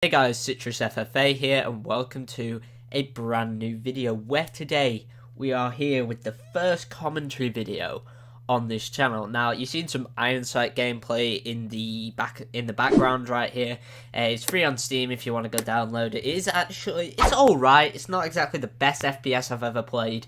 Hey guys, Citrus FFA here and welcome to a brand new video where today we are here with the first commentary video on this channel. Now you've seen some Iron Sight gameplay in the background right here. It's free on Steam if you want to go download it. It's alright. It's not exactly the best FPS I've ever played,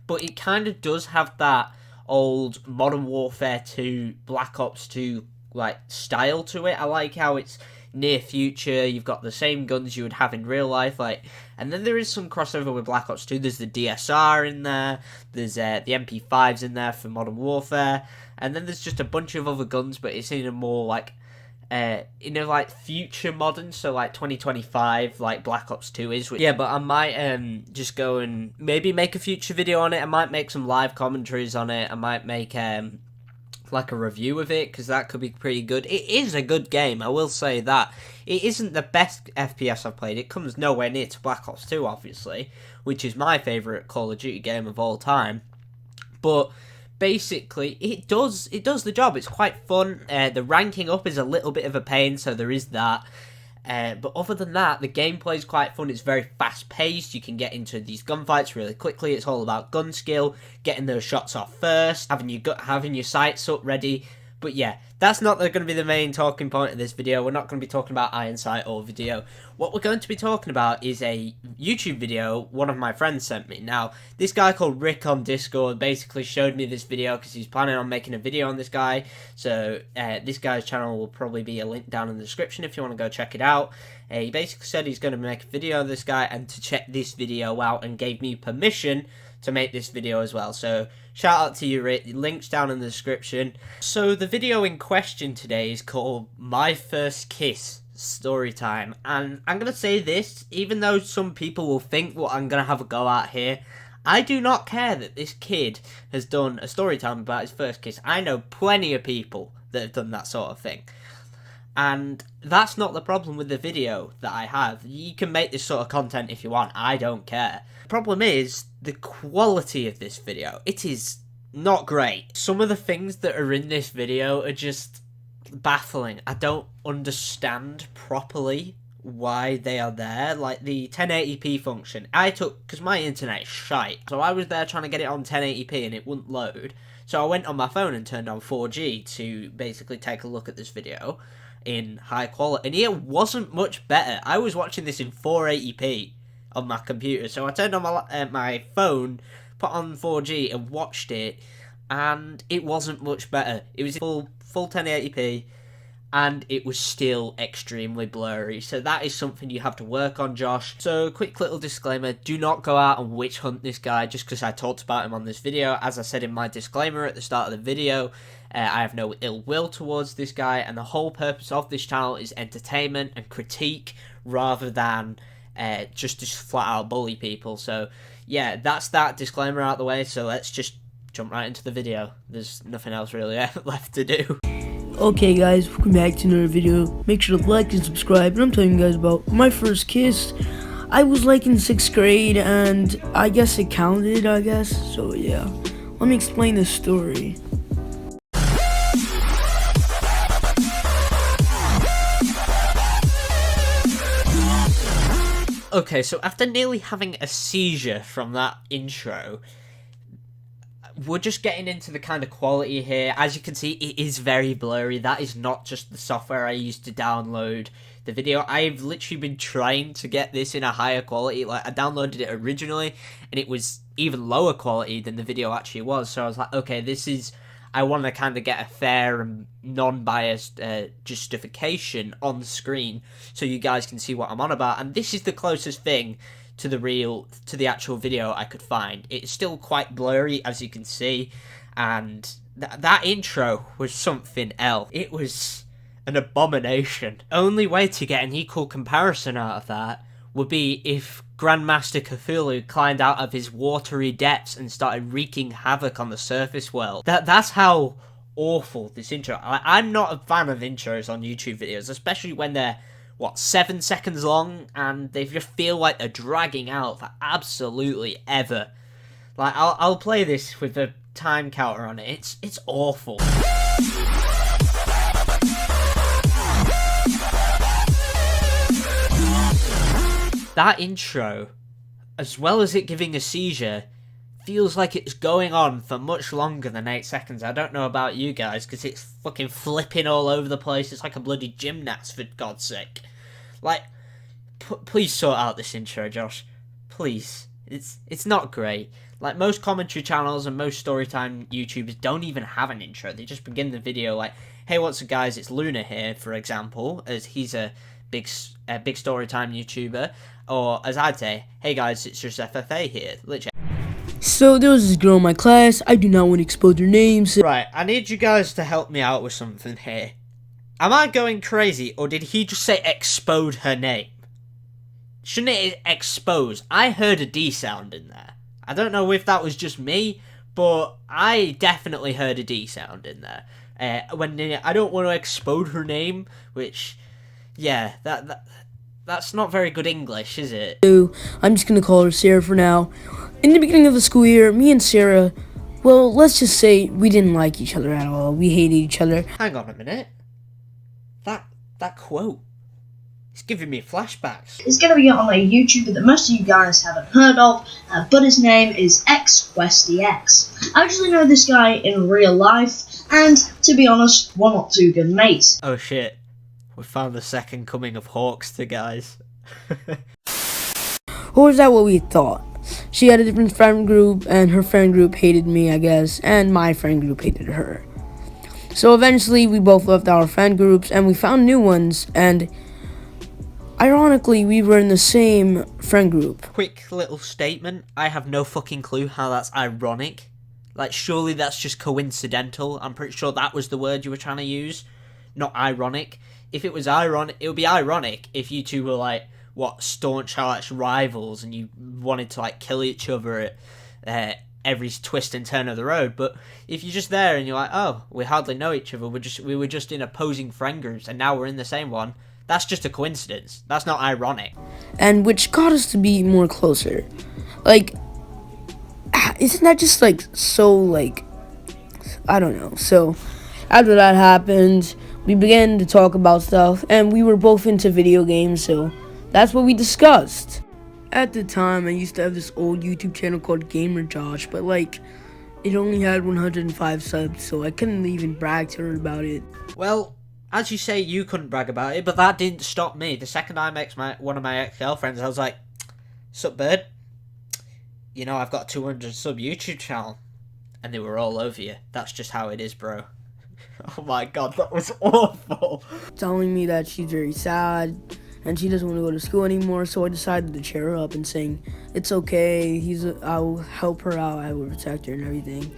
but it kind of does have that old Modern Warfare 2, Black Ops 2 like style to it. I like how it's near future, you've got the same guns you would have in real life, and then there is some crossover with Black Ops 2. There's the DSR in there, there's the MP5s in there for Modern Warfare, and then there's just a bunch of other guns, but it's in a more like future modern, so like 2025, like Black Ops 2 is. Yeah, but I might just go and maybe make a future video on it. I might make some live commentaries on it. I might make like a review of it, because that could be pretty good. It is a good game, I will say that. It isn't the best FPS I've played. It comes nowhere near to Black Ops 2, obviously, which is my favourite Call of Duty game of all time. But basically, it does the job. It's quite fun. The ranking up is a little bit of a pain, so there is that. But other than that, the gameplay is quite fun. It's very fast-paced. You can get into these gunfights really quickly. It's all about gun skill, getting those shots off first, having your sights up ready. But yeah, that's not going to be the main talking point of this video. We're not going to be talking about Iron Sight or video. What we're going to be talking about is a YouTube video one of my friends sent me. Now, this guy called Rick on Discord basically showed me this video because he's planning on making a video on this guy. So this guy's channel will probably be a link down in the description if you want to go check it out. He basically said he's going to make a video of this guy and to check this video out, and gave me permission to make this video as well. So shout out to you, Rick. Links down in the description. So the video in question today is called My First Kiss Storytime, and I'm going to say this, even though some people will think what I'm going to have a go at here, I do not care that this kid has done a storytime about his first kiss. I know plenty of people that have done that sort of thing. And that's not the problem with the video that I have. You can make this sort of content if you want. I don't care. The problem is the quality of this video. It is not great. Some of the things that are in this video are just baffling. I don't understand properly why they are there. Like the 1080p function. Because my internet is shite. So I was there trying to get it on 1080p and it wouldn't load. So I went on my phone and turned on 4G to basically take a look at this video in high quality, and it wasn't much better. I was watching this in 480p on my computer, so I turned on my phone, put on 4G and watched it, and it wasn't much better. It was full 1080p, and it was still extremely blurry. So that is something you have to work on, Josh. So quick little disclaimer, do not go out and witch hunt this guy just because I talked about him on this video. As I said in my disclaimer at the start of the video, I have no ill will towards this guy, and the whole purpose of this channel is entertainment and critique rather than just flat out bully people. So yeah, that's that disclaimer out of the way, so let's just jump right into the video. There's nothing else really left to do. Okay guys, welcome back to another video. Make sure to like and subscribe, and I'm telling you guys about my first kiss. I was like in 6th grade, and I guess it counted, so yeah. Let me explain the story. Okay, so after nearly having a seizure from that intro, we're just getting into the kind of quality here. As you can see, it is very blurry. That is not just the software I used to download the video. I've literally been trying to get this in a higher quality. Like, I downloaded it originally, and it was even lower quality than the video actually was. So I was like, okay, I want to kind of get a fair and non-biased justification on screen so you guys can see what I'm on about. And this is the closest thing to the actual video I could find. It's still quite blurry, as you can see, and that intro was something else. It was an abomination. Only way to get an equal comparison out of that would be if Grandmaster Cthulhu climbed out of his watery depths and started wreaking havoc on the surface world. That's how awful this intro. I'm not a fan of intros on YouTube videos, especially when they're 7 seconds long, and they just feel like they're dragging out for absolutely ever. Like, I'll play this with a time counter on it. It's awful. That intro, as well as it giving a seizure, feels like it's going on for much longer than 8 seconds. I don't know about you guys, because it's fucking flipping all over the place. It's like a bloody gymnast, for God's sake. Like, please sort out this intro, Josh. Please. It's not great. Like, most commentary channels and most Storytime YouTubers don't even have an intro. They just begin the video like, hey, what's up, guys? It's Luna here, for example, as he's a big Storytime YouTuber. Or, as I'd say, hey, guys, it's just FFA here. Literally. So there was this girl in my class. I do not want to expose their names. Right, I need you guys to help me out with something here. Am I going crazy, or did he just say explode her name? Shouldn't it expose? I heard a D sound in there. I don't know if that was just me, but I definitely heard a D sound in there. When I don't want to explode her name, which, yeah, that's not very good English, is it? I'm just gonna call her Sarah for now. In the beginning of the school year, me and Sarah, well, let's just say we didn't like each other at all. We hated each other. Hang on a minute. That quote, it's giving me flashbacks. It's going to be on a YouTuber that most of you guys haven't heard of, but his name is XWestyX. I actually know this guy in real life, and to be honest, we're not too good mates. Oh shit, we found the second coming of Hawkster, guys. Or is that what we thought? She had a different friend group, and her friend group hated me, I guess, and my friend group hated her. So eventually, we both left our friend groups, and we found new ones, and ironically, we were in the same friend group. Quick little statement, I have no fucking clue how that's ironic. Like, surely that's just coincidental. I'm pretty sure that was the word you were trying to use, not ironic. If it was ironic, it would be ironic if you two were like, what, staunch arch rivals, and you wanted to like kill each other at every twist and turn of the road. But if you're just there and you're like, oh, we hardly know each other, we were just in opposing friend groups and now we're in the same one, that's just a coincidence. That's not ironic. And which got us to be more closer. Like, isn't that just like so, like, I don't know. So after that happened, we began to talk about stuff, and we were both into video games, so that's what we discussed. At the time, I used to have this old YouTube channel called Gamer Josh, but like, it only had 105 subs, so I couldn't even brag to her about it. Well, as you say, you couldn't brag about it, but that didn't stop me. The second I met one of my ex-girlfriends, I was like, sup, bird? You know, I've got a 200 sub YouTube channel. And they were all over you. That's just how it is, bro. Oh my god, that was awful. Telling me that she's very sad, and she doesn't want to go to school anymore, so I decided to cheer her up and saying, it's okay, I'll help her out, I will protect her and everything.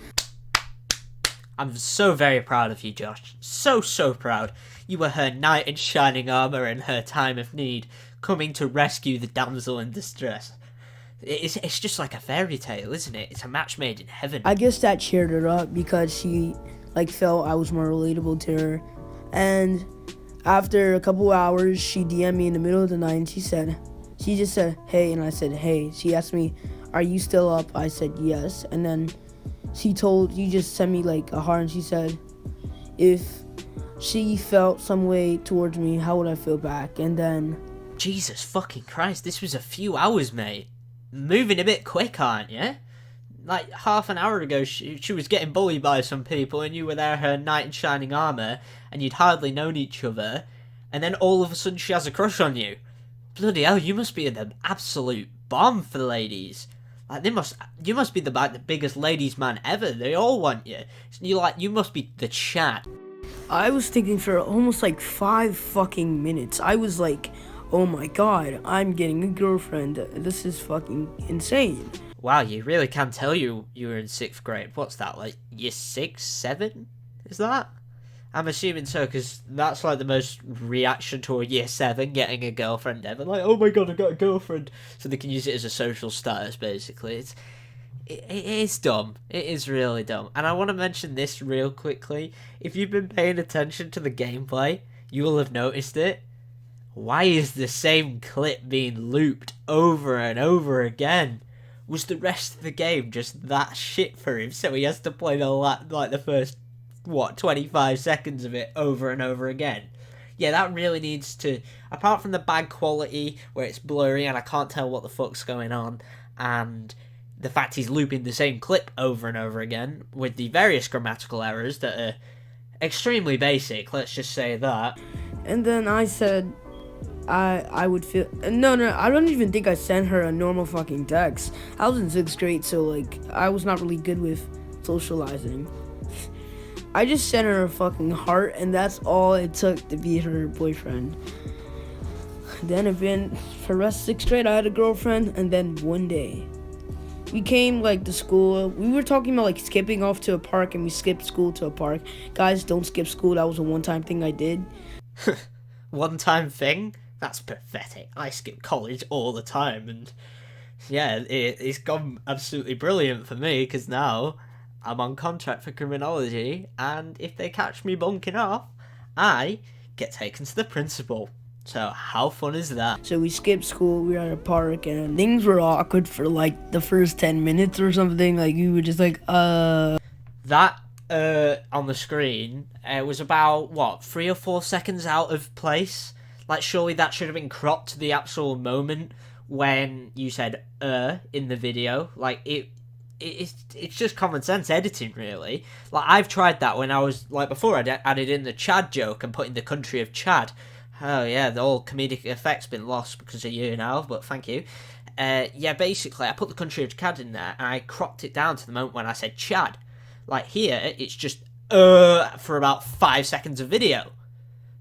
I'm so very proud of you, Josh. So proud. You were her knight in shining armour in her time of need, coming to rescue the damsel in distress. It's just like a fairy tale, isn't it? It's a match made in heaven. I guess that cheered her up because she, like, felt I was more relatable to her. And after a couple hours, she DM'd me in the middle of the night, and she just said, hey, and I said, hey. She asked me, are you still up? I said, yes. And then she just sent me, like, a heart, and she said, if she felt some way towards me, how would I feel back? And then... Jesus fucking Christ, this was a few hours, mate. Moving a bit quick, aren't you? Like, half an hour ago, she was getting bullied by some people, and you were there, her knight in shining armour, and you'd hardly known each other, and then all of a sudden she has a crush on you. Bloody hell, you must be the absolute bomb for the ladies. Like, you must be the biggest ladies man ever. They all want you. You must be the chat. I was thinking for almost like 5 fucking minutes. I was like, oh my god, I'm getting a girlfriend. This is fucking insane. Wow, you really can tell you were in 6th grade. What's that, like year 6, 7? Is that? I'm assuming so, because that's like the most reaction to a year 7 getting a girlfriend ever. Like, oh my god, I got a girlfriend. So they can use it as a social status, basically. It is dumb. It is really dumb. And I want to mention this real quickly. If you've been paying attention to the gameplay, you will have noticed it. Why is the same clip being looped over and over again? Was the rest of the game just that shit for him, so he has to play the first, 25 seconds of it over and over again? yeah, that really needs to, apart from the bad quality where it's blurry and I can't tell what the fuck's going on, and the fact he's looping the same clip over and over again with the various grammatical errors that are extremely basic, let's just say that. And then I said I would feel no, I don't even think I sent her a normal fucking text. I was in 6th grade, so like I was not really good with socializing. I just sent her a fucking heart, and that's all it took to be her boyfriend. Then again, for the rest of 6th grade, I had a girlfriend, and then one day we came like to school. We were talking about like skipping off to a park, and we skipped school to a park. Guys, don't skip school. That was a one-time thing I did. One-time thing? That's pathetic. I skip college all the time, and yeah, it's gone absolutely brilliant for me, because now I'm on contract for criminology, and if they catch me bunking off, I get taken to the principal. So how fun is that? So we skipped school, we were at a park, and things were awkward for like the first 10 minutes or something. Like we were just like, That on the screen, was about, what, 3 or 4 seconds out of place? Like, surely that should have been cropped to the actual moment when you said, in the video. Like, it's just common sense editing, really. Like, I've tried that when I was, like, before I added in the Chad joke and put in the country of Chad. Oh, yeah, the whole comedic effect's been lost because of you now, but thank you. Yeah, basically, I put the country of Chad in there, and I cropped it down to the moment when I said Chad. Like, here, it's just, for about 5 seconds of video.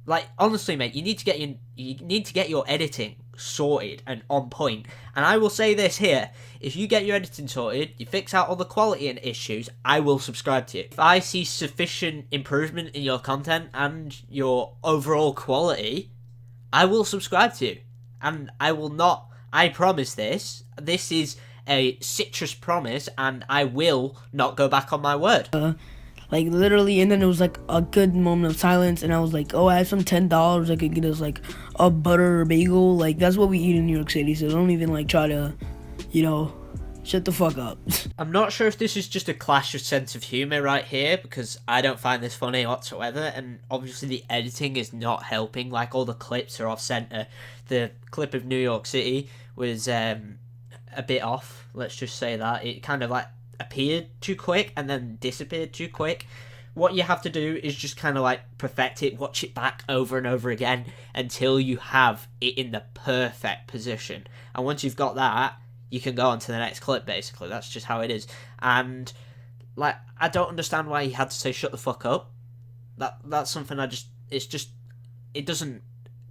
Like, honestly, mate, you need to get your editing sorted and on point. And I will say this here, if you get your editing sorted, you fix out all the quality and issues, I will subscribe to you. If I see sufficient improvement in your content and your overall quality, I will subscribe to you. And I will not, I promise this is a citrus promise, and I will not go back on my word. like literally, and then it was like a good moment of silence, and I was like, oh, I have some $10 I could get us like a butter bagel. Like that's what we eat in New York City, so don't even like try to, shut the fuck up. I'm not sure if this is just a clash of sense of humour right here, because I don't find this funny whatsoever, and obviously the editing is not helping. Like, all the clips are off centre. The clip of New York City was a bit off, let's just say that. It kind of like appeared too quick and then disappeared too quick. What you have to do is just kind of like perfect it, watch it back over and over again until you have it in the perfect position. And once you've got that, you can go on to the next clip, basically. That's just how it is. And like, I don't understand why he had to say shut the fuck up. That's something it doesn't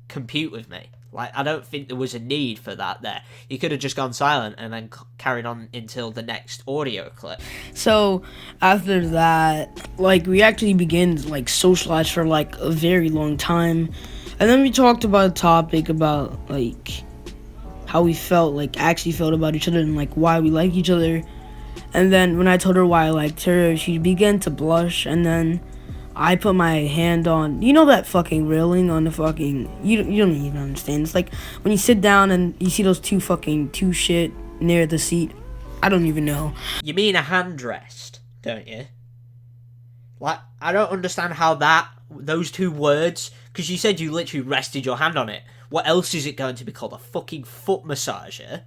compute with me. Like, I don't think there was a need for that there. You could have just gone silent and then carried on until the next audio clip. So after that, like, we actually began to like socialize for like a very long time, and then we talked about a topic about like how we actually felt about each other and like why we like each other. And then when I told her why I liked her, she began to blush, and then I put my hand on, that fucking railing on the fucking, you don't even understand. It's like when you sit down and you see those two shit near the seat. I don't even know. You mean a handrest, don't you? Like, I don't understand how those two words, because you said you literally rested your hand on it. What else is it going to be called? A fucking foot massager?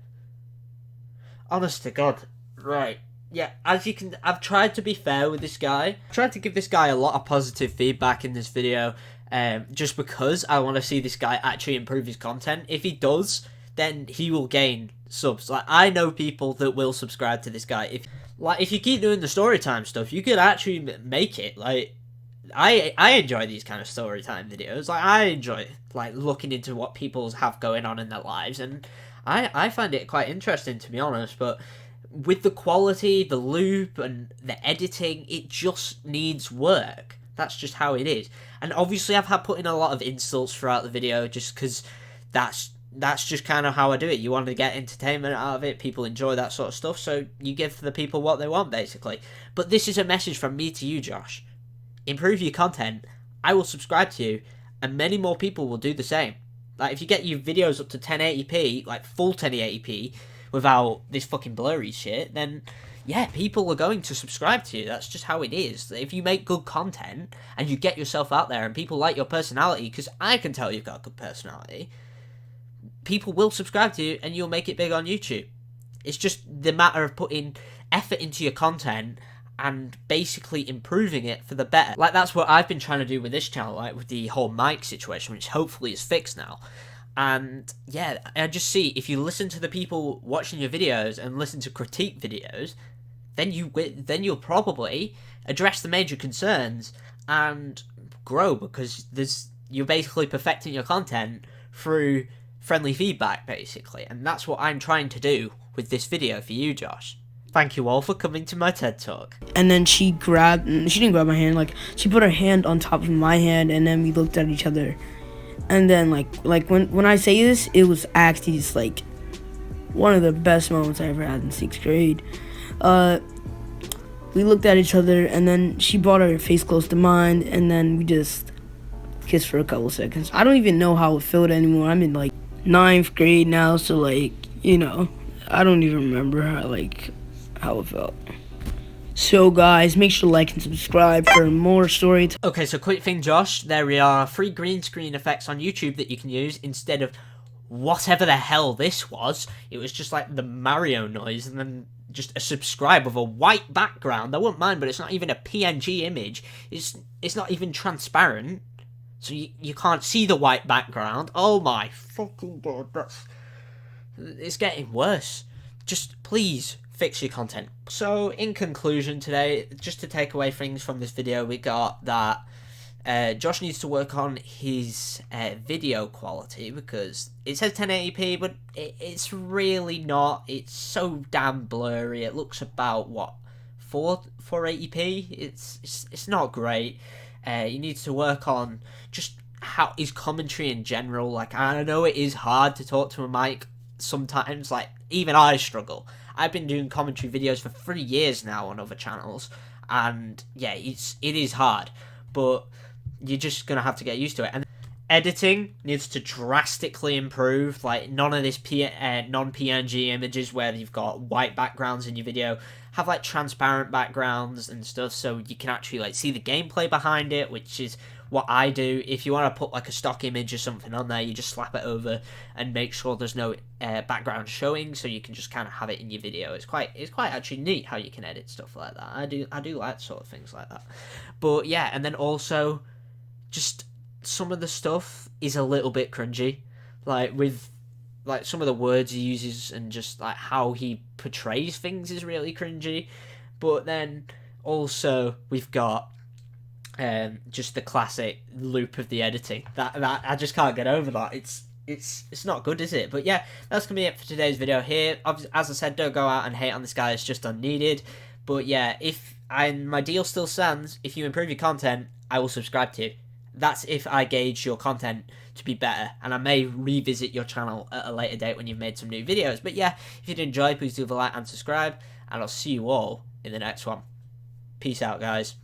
Honest to God. Right. Yeah, as you can, I've tried to be fair with this guy. I've tried to give this guy a lot of positive feedback in this video, just because I want to see this guy actually improve his content. If he does, then he will gain subs. Like, I know people that will subscribe to this guy. If you keep doing the Storytime stuff, you could actually make it. Like, I enjoy these kind of Storytime videos. Like, I enjoy, like, looking into what people have going on in their lives, and I find it quite interesting, to be honest, but with the quality, the loop, and the editing, it just needs work. That's just how it is. And obviously I've had put in a lot of insults throughout the video, just because that's just kind of how I do it. You want to get entertainment out of it, people enjoy that sort of stuff, so you give the people what they want, basically. But this is a message from me to you, Josh. Improve your content, I will subscribe to you, and many more people will do the same. Like, if you get your videos up to 1080p, like full 1080p, without this fucking blurry shit, then yeah, people are going to subscribe to you. That's just how it is. If you make good content and you get yourself out there and people like your personality, because I can tell you've got a good personality, people will subscribe to you and you'll make it big on YouTube. It's just the matter of putting effort into your content and basically improving it for the better. Like, that's what I've been trying to do with this channel, like with the whole mic situation, which hopefully is fixed now. And yeah, I just see, if you listen to the people watching your videos and listen to critique videos, then you'll probably address the major concerns and grow, because you're basically perfecting your content through friendly feedback, basically. And that's what I'm trying to do with this video for you, Josh. Thank you all for coming to my TED Talk. And then she didn't grab my hand, like, she put her hand on top of my hand, and then we looked at each other. And then, like when I say this, it was actually just, like, one of the best moments I ever had in 6th grade. We looked at each other, and then she brought her face close to mine, and then we just kissed for a couple seconds. I don't even know how it felt anymore. I'm in, like, 9th grade now, so, like, you know, I don't even remember how it felt. So guys, make sure to like and subscribe for more story time. Okay, so quick thing, Josh. There are free green screen effects on YouTube that you can use instead of whatever the hell this was. It was just like the Mario noise and then just a subscribe with a white background. I wouldn't mind, but it's not even a PNG image. It's not even transparent, so you can't see the white background. Oh my fucking god, it's getting worse. Just please fix your content. So in conclusion today, just to take away things from this video, we got that Josh needs to work on his video quality, because it says 1080p, but it's really not. It's so damn blurry. It looks about, what, 480p? It's not great. He needs to work on just how his commentary in general. Like, I know it is hard to talk to a mic sometimes. Like, even I struggle. I've been doing commentary videos for 3 years now on other channels, and yeah, it is hard, but you're just gonna have to get used to it. And editing needs to drastically improve. Like, none of this non-PNG images where you've got white backgrounds in your video. Have like transparent backgrounds and stuff, so you can actually like see the gameplay behind it, which is what I do. If you want to put like a stock image or something on there, you just slap it over and make sure there's no background showing, so you can just kind of have it in your video. It's quite actually neat how you can edit stuff like that. I do like sort of things like that. But yeah, and then also just some of the stuff is a little bit cringy, like with like some of the words he uses and just like how he portrays things is really cringy. But then also we've got just the classic loop of the editing that I just can't get over that. It's not good, is it? But yeah, that's gonna be it for today's video here. As I said, don't go out and hate on this guy, it's just unneeded. But yeah, my deal still stands. If you improve your content, I will subscribe to you. That's if I gauge your content to be better, and I may revisit your channel at a later date when you've made some new videos. But yeah, if you did enjoy, please do the like and subscribe, and I'll see you all in the next one. Peace out, guys.